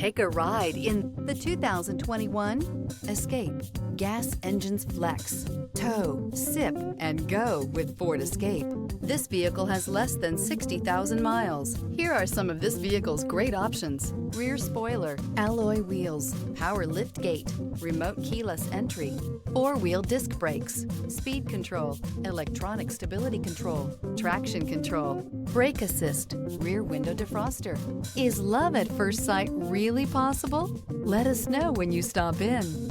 Take a ride in the 2021 Escape. Gas engines flex, tow, sip, and go with Ford Escape. This vehicle has less than 60,000 miles. Here are some of this vehicle's great options: rear spoiler, alloy wheels, power liftgate, remote keyless entry, four-wheel disc brakes, speed control, electronic stability control, traction control, brake assist, rear window defroster. Is love at first sight really possible? Let us know when you stop in.